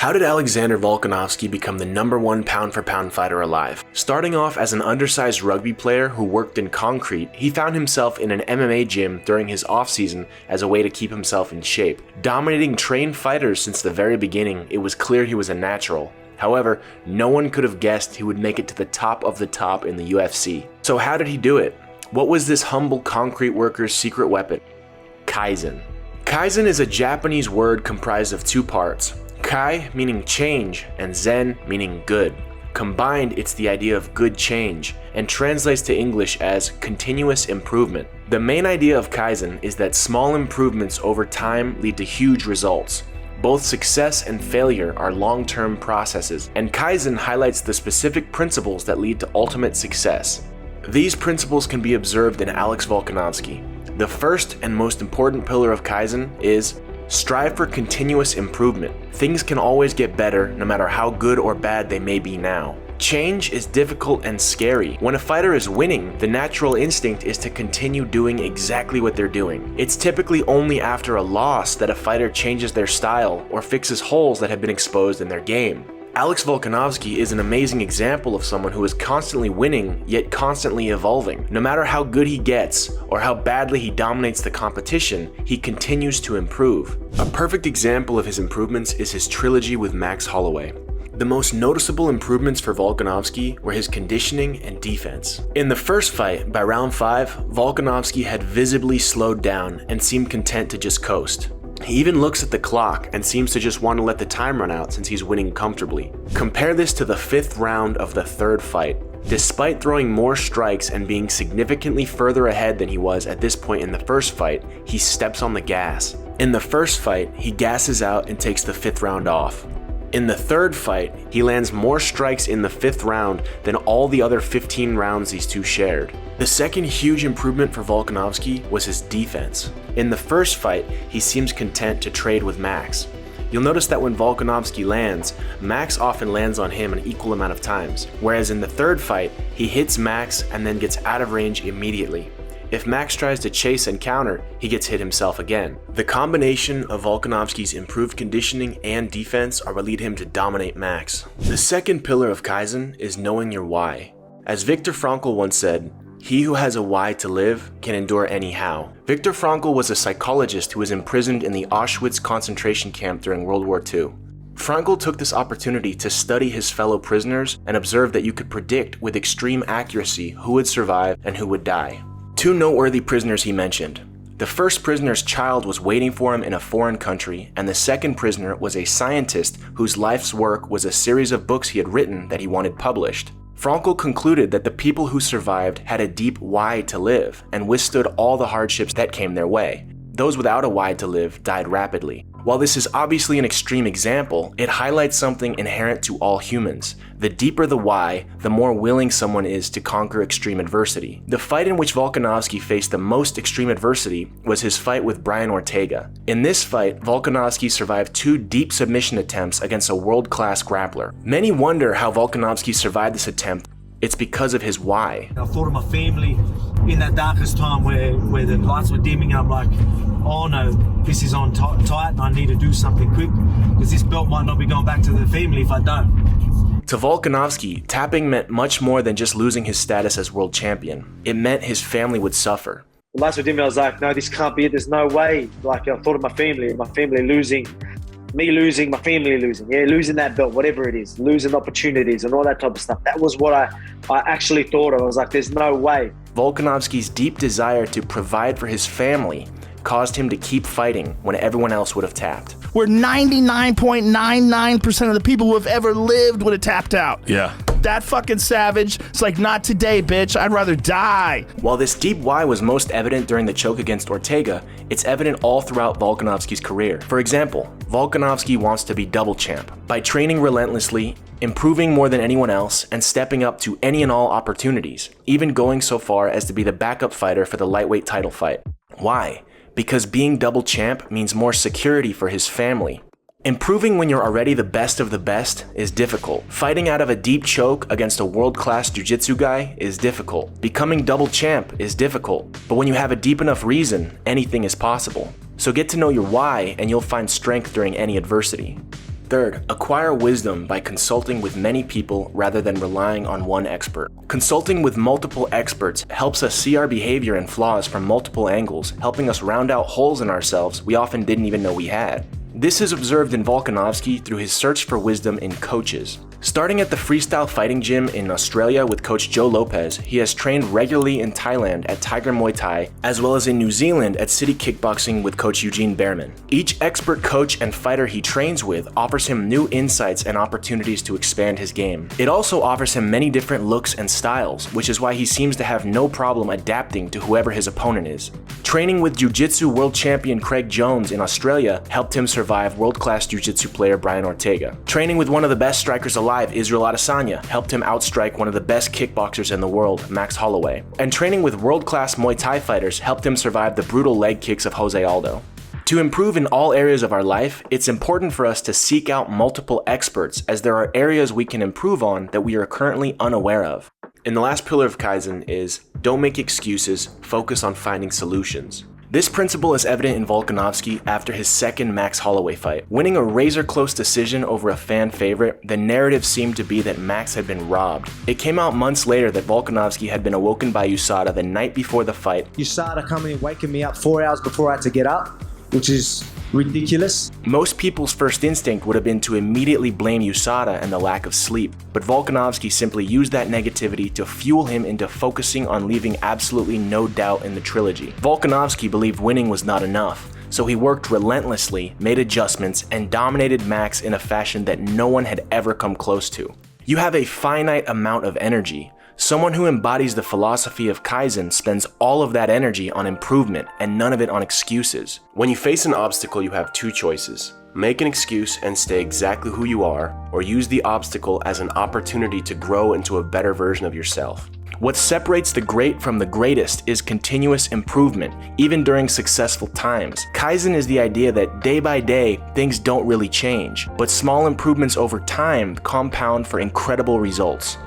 How did Alexander Volkanovski become the #1 pound-for-pound fighter alive? Starting off as an undersized rugby player who worked in concrete, he found himself in an MMA gym during his off-season as a way to keep himself in shape. Dominating trained fighters since the very beginning, it was clear he was a natural. However, no one could have guessed he would make it to the top of the top in the UFC. So how did he do it? What was this humble concrete worker's secret weapon? Kaizen. Kaizen is a Japanese word comprised of two parts. Kai meaning change and Zen meaning good. Combined, it's the idea of good change and translates to English as continuous improvement. The main idea of Kaizen is that small improvements over time lead to huge results. Both success and failure are long-term processes, and Kaizen highlights the specific principles that lead to ultimate success. These principles can be observed in Alex Volkanovski. The first and most important pillar of Kaizen is strive for continuous improvement. Things can always get better no matter how good or bad they may be now. Change is difficult and scary. When a fighter is winning, the natural instinct is to continue doing exactly what they're doing. It's typically only after a loss that a fighter changes their style or fixes holes that have been exposed in their game. Alex Volkanovski is an amazing example of someone who is constantly winning, yet constantly evolving. No matter how good he gets, or how badly he dominates the competition, he continues to improve. A perfect example of his improvements is his trilogy with Max Holloway. The most noticeable improvements for Volkanovski were his conditioning and defense. In the first fight, by round 5, Volkanovski had visibly slowed down and seemed content to just coast. He even looks at the clock and seems to just want to let the time run out since he's winning comfortably. Compare this to the 5th round of the 3rd fight. Despite throwing more strikes and being significantly further ahead than he was at this point in the first fight, he steps on the gas. In the first fight, he gasses out and takes the 5th round off. In the 3rd fight, he lands more strikes in the 5th round than all the other 15 rounds these two shared. The second huge improvement for Volkanovski was his defense. In the first fight, he seems content to trade with Max. You'll notice that when Volkanovski lands, Max often lands on him an equal amount of times, whereas in the 3rd fight, he hits Max and then gets out of range immediately. If Max tries to chase and counter, he gets hit himself again. The combination of Volkanovski's improved conditioning and defense are what lead him to dominate Max. The second pillar of Kaizen is knowing your why. As Viktor Frankl once said, "He who has a why to live can endure any how." Viktor Frankl was a psychologist who was imprisoned in the Auschwitz concentration camp during World War II. Frankl took this opportunity to study his fellow prisoners and observed that you could predict with extreme accuracy who would survive and who would die. Two noteworthy prisoners he mentioned. The first prisoner's child was waiting for him in a foreign country, and the second prisoner was a scientist whose life's work was a series of books he had written that he wanted published. Frankl concluded that the people who survived had a deep why to live and withstood all the hardships that came their way. Those without a why to live died rapidly. While this is obviously an extreme example, it highlights something inherent to all humans. The deeper the why, the more willing someone is to conquer extreme adversity. The fight in which Volkanovski faced the most extreme adversity was his fight with Brian Ortega. In this fight, Volkanovski survived 2 deep submission attempts against a world-class grappler. Many wonder how Volkanovski survived this attempt. It's because of his why. I thought of my family in that darkest time where the lights were dimming. I'm like, oh no, this is on tight and I need to do something quick because this belt might not be going back to the family if I don't. To Volkanovski, tapping meant much more than just losing his status as world champion. It meant his family would suffer. The lights were dimming. I was like, no, this can't be it. There's no way. Like, I thought of my family losing. Me losing, my family losing, losing that belt, whatever it is, losing opportunities and all that type of stuff. That was what I actually thought of. I was like, there's no way. Volkanovski's deep desire to provide for his family caused him to keep fighting when everyone else would have tapped. Where 99.99% of the people who have ever lived would have tapped out. Yeah. That fucking savage. It's like, not today, bitch. I'd rather die. While this deep why was most evident during the choke against Ortega, it's evident all throughout Volkanovski's career. For example, Volkanovski wants to be double champ. By training relentlessly, improving more than anyone else, and stepping up to any and all opportunities, even going so far as to be the backup fighter for the lightweight title fight. Why? Because being double champ means more security for his family. Improving when you're already the best of the best is difficult. Fighting out of a deep choke against a world-class jiu-jitsu guy is difficult. Becoming double champ is difficult. But when you have a deep enough reason, anything is possible. So get to know your why and you'll find strength during any adversity. Third, acquire wisdom by consulting with many people rather than relying on one expert. Consulting with multiple experts helps us see our behavior and flaws from multiple angles, helping us round out holes in ourselves we often didn't even know we had. This is observed in Volkanovski through his search for wisdom in coaches. Starting at the freestyle fighting gym in Australia with coach Joe Lopez, he has trained regularly in Thailand at Tiger Muay Thai, as well as in New Zealand at City Kickboxing with coach Eugene Behrman. Each expert coach and fighter he trains with offers him new insights and opportunities to expand his game. It also offers him many different looks and styles, which is why he seems to have no problem adapting to whoever his opponent is. Training with Jiu-Jitsu world champion Craig Jones in Australia helped him survive world-class Jiu-Jitsu player Brian Ortega. Training with one of the best strikers alive, Israel Adesanya, helped him outstrike one of the best kickboxers in the world, Max Holloway. And training with world-class Muay Thai fighters helped him survive the brutal leg kicks of Jose Aldo. To improve in all areas of our life, it's important for us to seek out multiple experts, as there are areas we can improve on that we are currently unaware of. And the last pillar of Kaizen is, don't make excuses, focus on finding solutions. This principle is evident in Volkanovski after his second Max Holloway fight. Winning a razor-close decision over a fan favorite, the narrative seemed to be that Max had been robbed. It came out months later that Volkanovski had been awoken by USADA the night before the fight. USADA coming and waking me up 4 hours before I had to get up, which is ridiculous. Most people's first instinct would have been to immediately blame USADA and the lack of sleep, but Volkanovski simply used that negativity to fuel him into focusing on leaving absolutely no doubt in the trilogy. Volkanovski believed winning was not enough, so he worked relentlessly, made adjustments, and dominated Max in a fashion that no one had ever come close to. You have a finite amount of energy. Someone who embodies the philosophy of Kaizen spends all of that energy on improvement and none of it on excuses. When you face an obstacle, you have two choices. Make an excuse and stay exactly who you are, or use the obstacle as an opportunity to grow into a better version of yourself. What separates the great from the greatest is continuous improvement, even during successful times. Kaizen is the idea that day by day, things don't really change, but small improvements over time compound for incredible results.